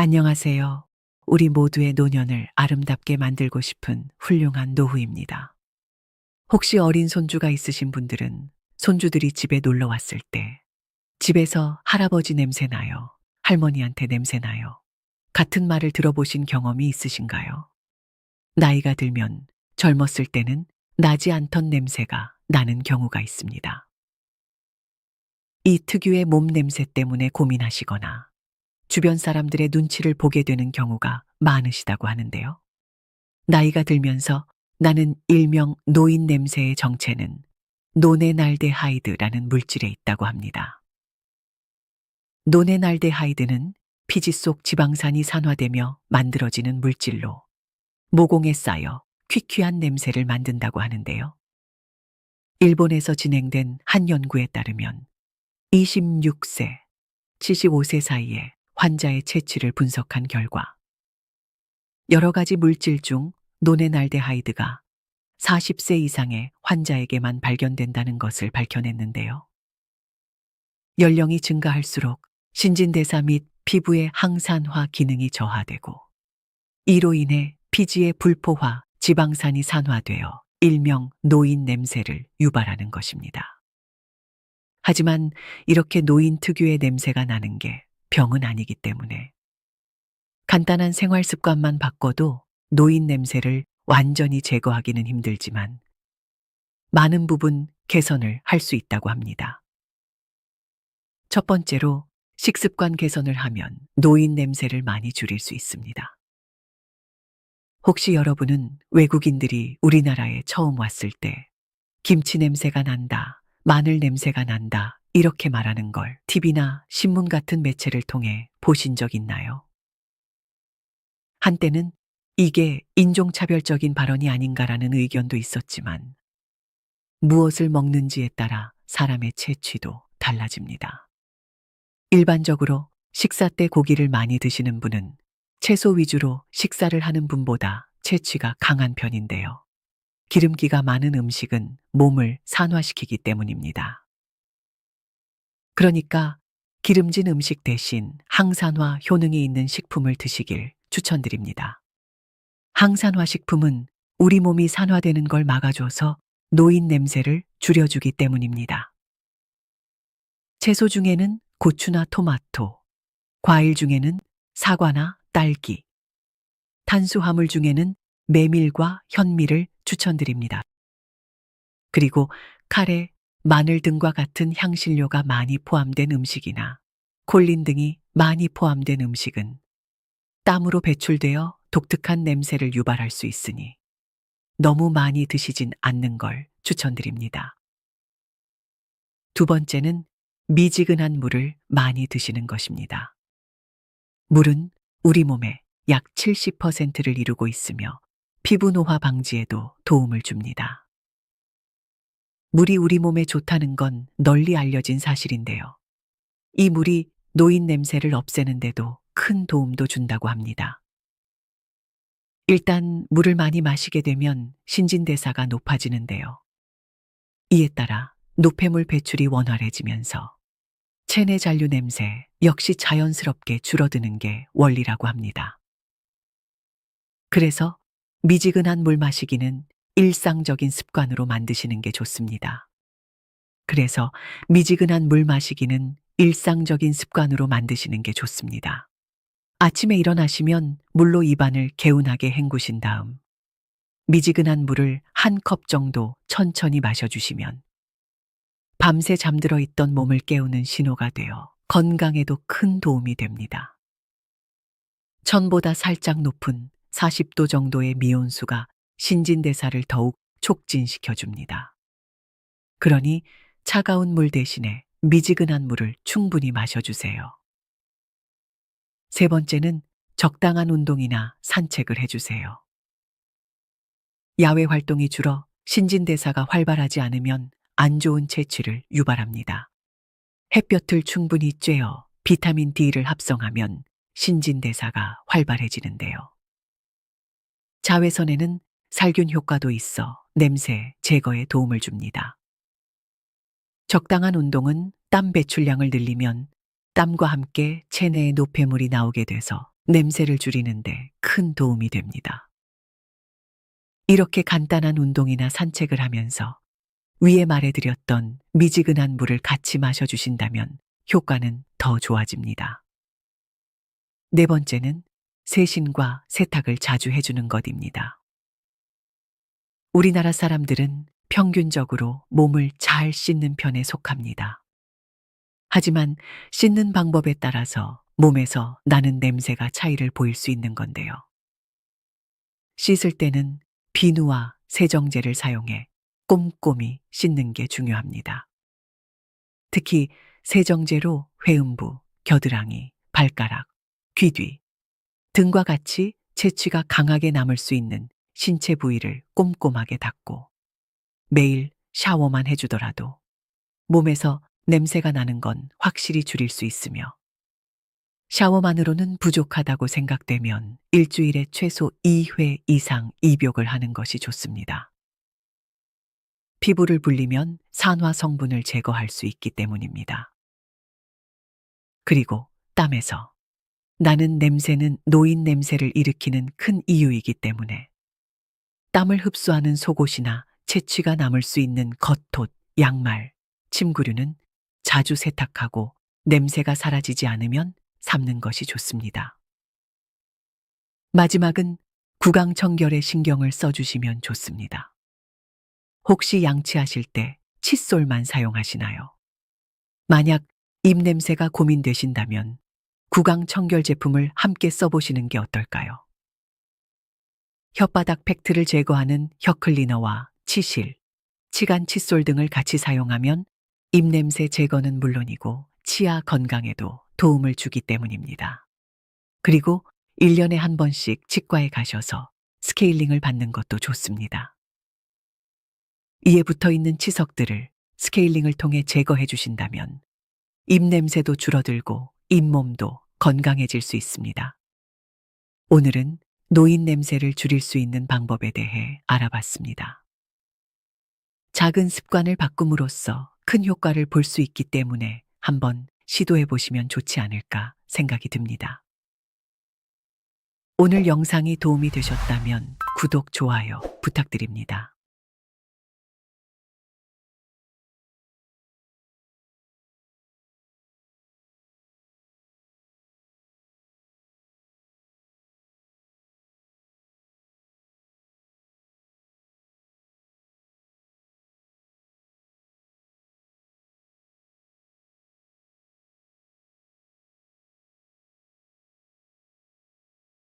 안녕하세요. 우리 모두의 노년을 아름답게 만들고 싶은 훌륭한 노후입니다. 혹시 어린 손주가 있으신 분들은 손주들이 집에 놀러 왔을 때 집에서 할아버지 냄새 나요. 할머니한테 냄새 나요. 같은 말을 들어보신 경험이 있으신가요? 나이가 들면 젊었을 때는 나지 않던 냄새가 나는 경우가 있습니다. 이 특유의 몸 냄새 때문에 고민하시거나 주변 사람들의 눈치를 보게 되는 경우가 많으시다고 하는데요. 나이가 들면서 나는 일명 노인 냄새의 정체는 노네날데하이드라는 물질에 있다고 합니다. 노네날데하이드는 피지 속 지방산이 산화되며 만들어지는 물질로 모공에 쌓여 퀴퀴한 냄새를 만든다고 하는데요. 일본에서 진행된 한 연구에 따르면 26세, 75세 사이에 환자의 체취를 분석한 결과 여러 가지 물질 중 노네날데하이드가 40세 이상의 환자에게만 발견된다는 것을 밝혀냈는데요. 연령이 증가할수록 신진대사 및 피부의 항산화 기능이 저하되고 이로 인해 피지의 불포화 지방산이 산화되어 일명 노인 냄새를 유발하는 것입니다. 하지만 이렇게 노인 특유의 냄새가 나는 게 병은 아니기 때문에 간단한 생활 습관만 바꿔도 노인 냄새를 완전히 제거하기는 힘들지만 많은 부분 개선을 할 수 있다고 합니다. 첫 번째로 식습관 개선을 하면 노인 냄새를 많이 줄일 수 있습니다. 혹시 여러분은 외국인들이 우리나라에 처음 왔을 때 김치 냄새가 난다, 마늘 냄새가 난다, 이렇게 말하는 걸 TV나 신문 같은 매체를 통해 보신 적 있나요? 한때는 이게 인종차별적인 발언이 아닌가라는 의견도 있었지만 무엇을 먹는지에 따라 사람의 체취도 달라집니다. 일반적으로 식사 때 고기를 많이 드시는 분은 채소 위주로 식사를 하는 분보다 체취가 강한 편인데요. 기름기가 많은 음식은 몸을 산화시키기 때문입니다. 그러니까 기름진 음식 대신 항산화 효능이 있는 식품을 드시길 추천드립니다. 항산화 식품은 우리 몸이 산화되는 걸 막아줘서 노인 냄새를 줄여주기 때문입니다. 채소 중에는 고추나 토마토, 과일 중에는 사과나 딸기, 탄수화물 중에는 메밀과 현미를 추천드립니다. 그리고 카레, 마늘 등과 같은 향신료가 많이 포함된 음식이나 콜린 등이 많이 포함된 음식은 땀으로 배출되어 독특한 냄새를 유발할 수 있으니 너무 많이 드시진 않는 걸 추천드립니다. 두 번째는 미지근한 물을 많이 드시는 것입니다. 물은 우리 몸의 약 70%를 이루고 있으며 피부 노화 방지에도 도움을 줍니다. 물이 우리 몸에 좋다는 건 널리 알려진 사실인데요. 이 물이 노인 냄새를 없애는데도 큰 도움도 준다고 합니다. 일단 물을 많이 마시게 되면 신진대사가 높아지는데요. 이에 따라 노폐물 배출이 원활해지면서 체내 잔류 냄새 역시 자연스럽게 줄어드는 게 원리라고 합니다. 그래서 미지근한 물 마시기는 일상적인 습관으로 만드시는 게 좋습니다. 그래서 미지근한 물 마시기는 일상적인 습관으로 만드시는 게 좋습니다. 아침에 일어나시면 물로 입안을 개운하게 헹구신 다음 미지근한 물을 한 컵 정도 천천히 마셔주시면 밤새 잠들어 있던 몸을 깨우는 신호가 되어 건강에도 큰 도움이 됩니다. 천보다 살짝 높은 40도 정도의 미온수가 신진대사를 더욱 촉진시켜줍니다. 그러니 차가운 물 대신에 미지근한 물을 충분히 마셔주세요. 세 번째는 적당한 운동이나 산책을 해주세요. 야외 활동이 줄어 신진대사가 활발하지 않으면 안 좋은 체취를 유발합니다. 햇볕을 충분히 쬐어 비타민 D를 합성하면 신진대사가 활발해지는데요. 자외선에는 살균 효과도 있어 냄새 제거에 도움을 줍니다. 적당한 운동은 땀 배출량을 늘리면 땀과 함께 체내에 노폐물이 나오게 돼서 냄새를 줄이는데 큰 도움이 됩니다. 이렇게 간단한 운동이나 산책을 하면서 위에 말해드렸던 미지근한 물을 같이 마셔주신다면 효과는 더 좋아집니다. 네 번째는 세신과 세탁을 자주 해주는 것입니다. 우리나라 사람들은 평균적으로 몸을 잘 씻는 편에 속합니다. 하지만 씻는 방법에 따라서 몸에서 나는 냄새가 차이를 보일 수 있는 건데요. 씻을 때는 비누와 세정제를 사용해 꼼꼼히 씻는 게 중요합니다. 특히 세정제로 회음부, 겨드랑이, 발가락, 귀 뒤 등과 같이 채취가 강하게 남을 수 있는 신체 부위를 꼼꼼하게 닦고 매일 샤워만 해주더라도 몸에서 냄새가 나는 건 확실히 줄일 수 있으며 샤워만으로는 부족하다고 생각되면 일주일에 최소 2회 이상 입욕을 하는 것이 좋습니다. 피부를 불리면 산화 성분을 제거할 수 있기 때문입니다. 그리고 땀에서 나는 냄새는 노인 냄새를 일으키는 큰 이유이기 때문에 땀을 흡수하는 속옷이나 채취가 남을 수 있는 겉옷, 양말, 침구류는 자주 세탁하고 냄새가 사라지지 않으면 삶는 것이 좋습니다. 마지막은 구강청결에 신경을 써주시면 좋습니다. 혹시 양치하실 때 칫솔만 사용하시나요? 만약 입냄새가 고민되신다면 구강청결 제품을 함께 써보시는 게 어떨까요? 혓바닥 팩트를 제거하는 혀클리너와 치실, 치간 칫솔 등을 같이 사용하면 입냄새 제거는 물론이고 치아 건강에도 도움을 주기 때문입니다. 그리고 1년에 한 번씩 치과에 가셔서 스케일링을 받는 것도 좋습니다. 이에 붙어 있는 치석들을 스케일링을 통해 제거해 주신다면 입냄새도 줄어들고 잇몸도 건강해질 수 있습니다. 오늘은 노인 냄새를 줄일 수 있는 방법에 대해 알아봤습니다. 작은 습관을 바꿈으로써 큰 효과를 볼 수 있기 때문에 한번 시도해 보시면 좋지 않을까 생각이 듭니다. 오늘 영상이 도움이 되셨다면 구독, 좋아요 부탁드립니다.